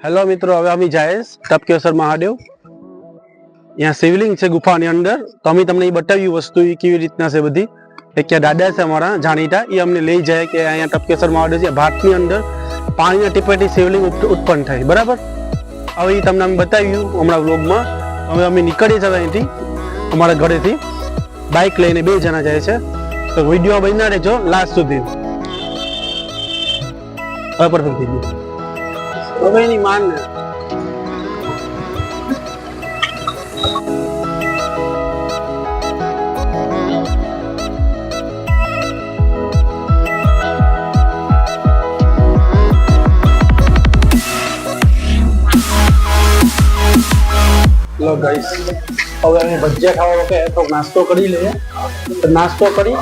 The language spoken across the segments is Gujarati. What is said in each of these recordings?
हेलो मित्रों, हवे अमी जाए टपकेश्वर महादेव। यहाँ शिवलिंग है गुफा अंदर। तो अमी तमने बताव्यु वस्तु केवी रीतना से बधी। एक दादा से अमरा जाणीता ये अमने लई जाए कि अहींया टपकेश्वर महादेव है भातनी अंदर पानी टीपेटी शिवलिंग उत्पन्न थाय। बराबर हवे ई तमने अमे बताव्यु हमणां व्लॉग में। हवे अमे निकळी जवा अहींथी अमारा घरेथी बाइक लईने बे जना जाय छे। तो विडियो बन्या रहेजो लास्ट सुधी। हवे परफेक्ट थई गयुं। હવે એની માન લો ગાઈસ, હવે અમે ભજીયા ખાવા વખતે તો નાસ્તો કરી લઈએ। તો નાસ્તો કરી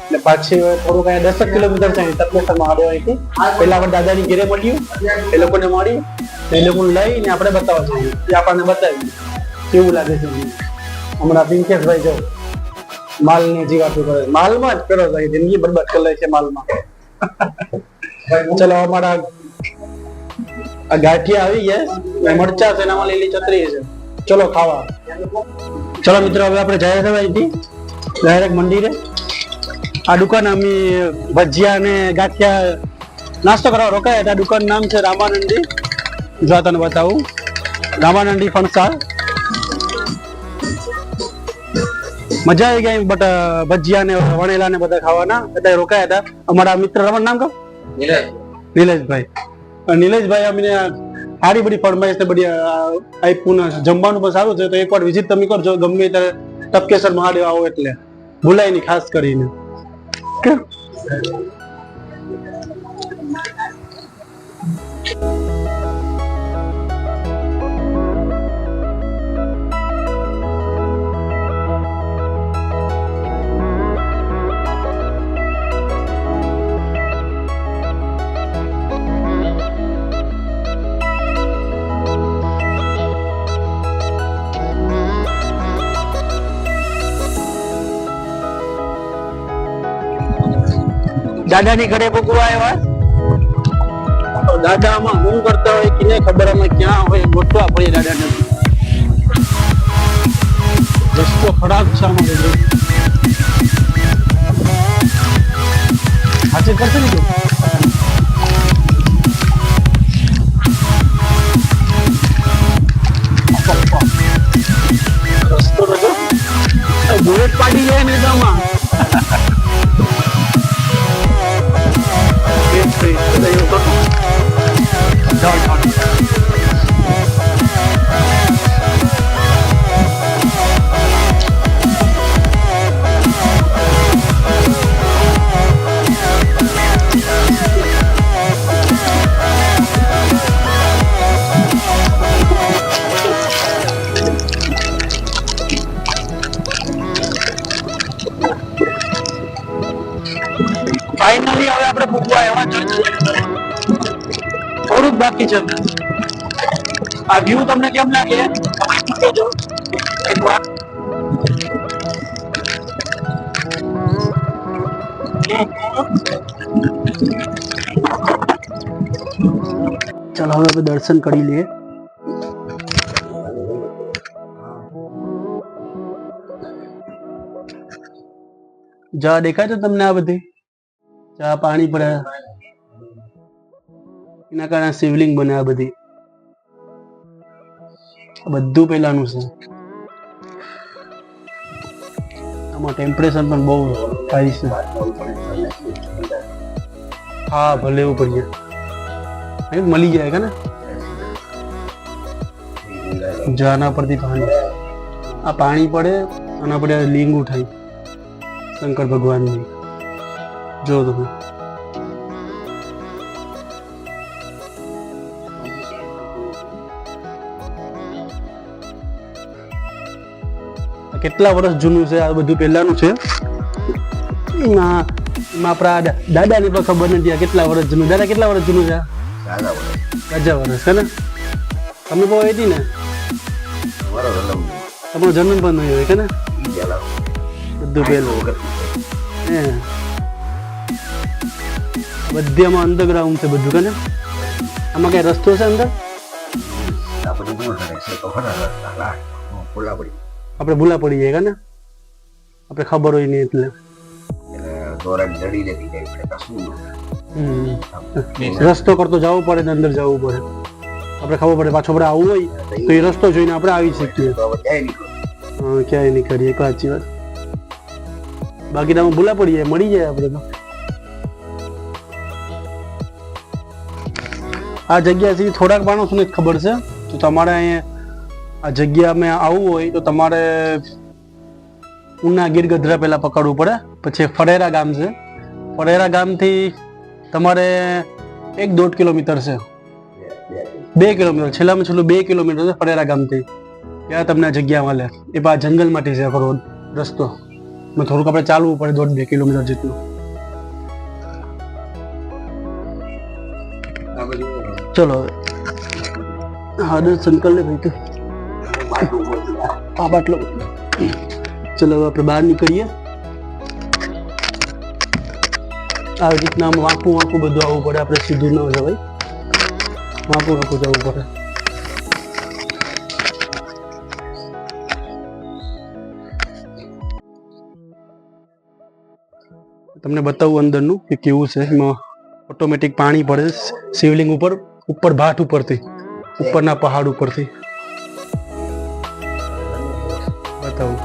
એટલે પાછી થોડું કઈ 10 કિલોમીટર છે ટપકેશ્વર મહાદેવ અહીંથી। પહેલા આપણે દાદાની ઘરે મળ્યું, એ લોકોને મળી, એ લોકોને લઈને આપણે બતાવવા જઈએ। એ આપણને બતાવ્યું કેવું લાગે છે। હમણાં પિંકેશભાઈ જો માલની જીવાતો કરે, માલમાં જ કરો ભાઈ, જિંદગી બરબાદ કરી લે છે માલમાં। ચલો અમારા આ ગાંઠિયા આવી ગયા, મરચા છે, એનામાં લીલી ચટણી છે। चलो खावा। चलो मित्रों, હવે આપણે જાય છે અહીંથી ડાયરેક્ટ મંદિરે। આ દુકાન અમે ભજીયા ને ગાંઠિયા નાસ્તો કરવા રોકાયા હતા। દુકાન નામ છે રામાનંદી। જો તને બતાવું, રામાનંદી ફણસાર। મજા આવી ગઈ, બટ ભજીયા ને વણેલા ને બધા ખાવાના એટલે રોકાયા હતા। અમારા મિત્ર રમણ નામ કહો, નિલેશભાઈ। નિલેશભાઈ અમને सारी बड़ी फरमाइश है, बड़ी आप्યું ને જમવાનું પણ સારું છે। તો એકવાર વિઝિટ તમે કરજો ગમે ત્યારે ટપકેશ્વર મહાદેવ આવો એટલે ભૂલાય નહીં ખાસ કરીને। दादा ने घरे पकवा आया। दादा में हूँ करता हो कि नहीं खबर, हमें क्या हो गोठवा पड़े। दादा ने रस्तो खराब छे, हासिल करते नहीं रस्तो रखो बुलेट पार्टी है नेता फाइनली હવે આપણે પૂગવા એવા જ થોડું બાકી છે। આ વ્યૂ તમને કેમ લાગે જો એકવાર ચલો હવે દર્શન કરી લઈએ। જા દેખાય તો તમને આ બધી चा पानी पड़े एना कारण शिवलिंग बने। आ बधी बधु पहेलानुं छे। आमां टेम्परेचर पण बहु हाई छे। हाँ भले एवुं पड़ी जाए, मळी जाए के ना जाना परथी पानी। आ पानी पड़े आना पड़े लिंग उठाई शंकर भगवान नी। जो तुम्हें કેટલા વર્ષ જૂનું છે આ બધું પહેલાનું છે। આપણા દાદાની પણ ખબર નથી આ કેટલા વર્ષ જૂનું। દાદા કેટલા વર્ષ જૂનું છે? 1000 વર્ષ છે ને? તમે બહુ હતી ને, તમારો જન્મ પણ નહીં હોય કે ને? બધું પહેલું બધે આમાં અંડરગ્રાઉન્ડ છે બધું કે ને? આમાં કઈ રસ્તો છે અંદર? આપણે ભૂલા પડી જાય ને, આપણે ખબર હોય નહીં એટલે રસ્તો કરતો જવું પડે ને અંદર જવું પડે, આપણે ખબર પડે પાછો આપણે આવવું હોય તો એ રસ્તો જોઈને આપણે આવી શકીએ. ક્યાંય નહીં કરીએ, સાચી વાત. બાકી તમે ભૂલા પડી જાય, મળી જાય આપણે તો. આ જગ્યાથી થોડાક માણસોને જ ખબર છે. તો તમારે અહીંયા આ જગ્યામાં આવવું હોય તો તમારે ઉના ગીર ગઢડા પહેલા પકડવું પડે, પછી ફરેરા ગામ છે. ફરેરા ગામથી તમારે 1-1.5 કિલોમીટર છે, 2 કિલોમીટર, છેલ્લામાં છેલ્લું 2 કિલોમીટર છે ફરેરા ગામથી. ત્યાં તમને જગ્યા મળે. એ બા જંગલમાંથી છે ખરો રસ્તો, થોડુંક આપણે ચાલવું પડે 1.5-2 કિલોમીટર જેટલું. ચલો હા દર્શન કરી લે ભાઈ. તો આ બાટલો. ચલો આપણે બહાર નીકળીએ. આવી રીતના આમ વાંકું વાંકું બધું આવવું પડે, આપણે સીધું ન જવાય, વાંકું વાંકું જવું પડે. તમને બતાવું અંદરનું કે કેવું છે. એમાં ઓટોમેટિક પાણી પડે શિવલિંગ ઉપર ભાટ ઉપરથી, ઉપરના પહાડ ઉપરથી બતાવું.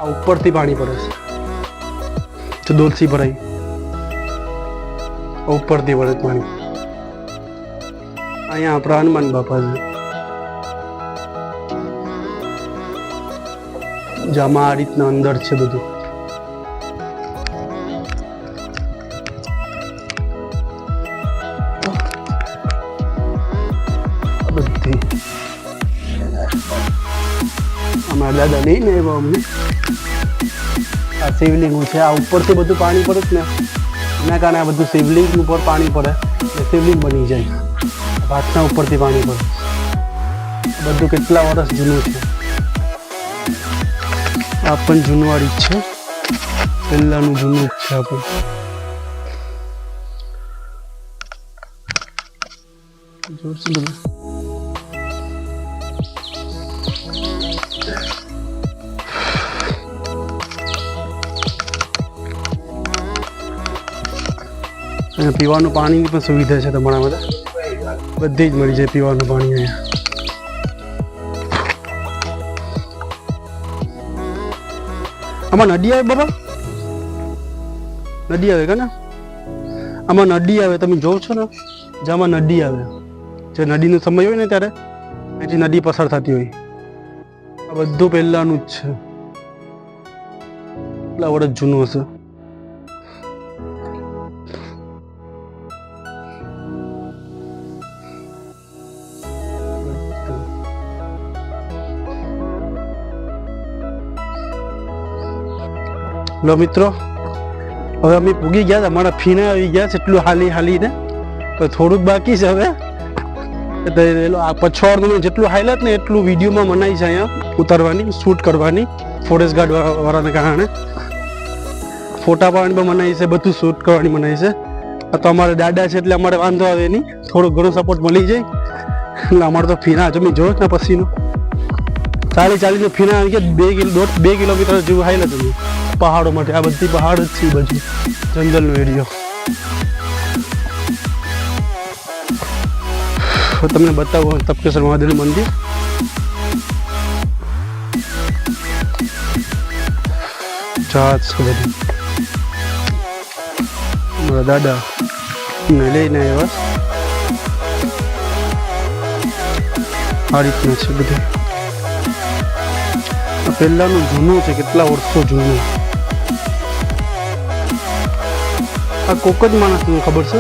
આ ઉપરથી પાણી પડે છે, દોરથી ભરાય, ઉપરથી પડે પાણી. અહીંયા આપણા હનુમાન બાપા છે. જામાં આ રીતના અંદર છે બધું. બધી અમારા દાદા લઈને આવ્યા અમને. આ શિવલિંગ છે, આ ઉપરથી બધું પાણી પડે ને, એના કારણે આ બધું શિવલિંગ ઉપર પાણી પડે એટલે શિવલિંગ બની જાય. ભાતના ઉપરથી પાણી પડે. બધું કેટલા વર્ષ જૂનું છે. આ પણ જૂનવાડી જ છે, પહેલાનું જૂનું જ છે. આપણે જોરથી બધું અહીંયા પીવાનું પાણીની પણ સુવિધા છે તમારા માટે, બધી જ મળી જાય પીવાનું પાણી અહીંયા. આમાં નદી આવે બાબા, નદી આવે કે ને? આમાં નદી આવે, તમે જોવો છો ને, જેમાં નદી આવે, જે નદીનો સમય હોય ને ત્યારે અહીંથી નદી પસાર થતી હોય. આ બધું પહેલાનું જ છે, કેટલા વર્ષ જૂનું હશે. લો મિત્રો, હવે અમે પૂગી ગયા, અમારા ફીના આવી ગયા છે. એટલું હાલીને તો થોડુંક બાકી છે હવે. આ પછવાડનું જેટલું હાઈલાત ને એટલું વિડીયોમાં મનાઈ છે અહીંયા ઉતારવાની, શૂટ કરવાની, ફોરેસ્ટ ગાર્ડ વાળાને કારણે ફોટા પાડવાની પણ મનાઈ છે, બધું શૂટ કરવાની મનાઈ છે. આ તો અમારા દાદા છે એટલે અમારે વાંધો આવે નહીં, થોડો ઘણો સપોર્ટ મળી જાય. એટલે અમારે તો ફીના જમી જોવો ને પછીનો ચાલીને ફીના આવી ગયા. 2 કિલોમીટર જેવું હાઈલાત હતું પહાડો માટે. આ બધી પહાડ જ છે, બાજુ જંગલનો એરિયો. તમને બતાવું તપકેશ્વર મહાદેવનું મંદિર. જહાજ છે બધું. મારા દાદા ને લઈને આવ્યા. આ રીતના છે બધું. પહેલાનું જૂનું છે, કેટલા વર્ષો જૂનું. આ કોક જ માણસને ખબર છે,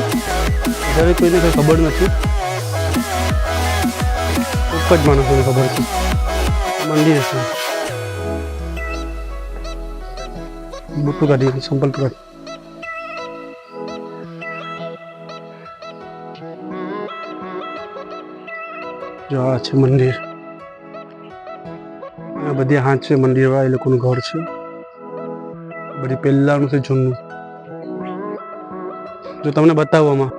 જ્યારે કોઈને કઈ ખબર નથી. કોક જ માણસોને ખબર છે. મંદિર છે, મોટું કાઢી સંપલ કાઢી. જો આ છે મંદિર. આ બધી હાથ છે મંદિર વાળા, એ લોકોનું ઘર છે. બધી પહેલાનું છે જૂનું. જો તમને બતાવવામાં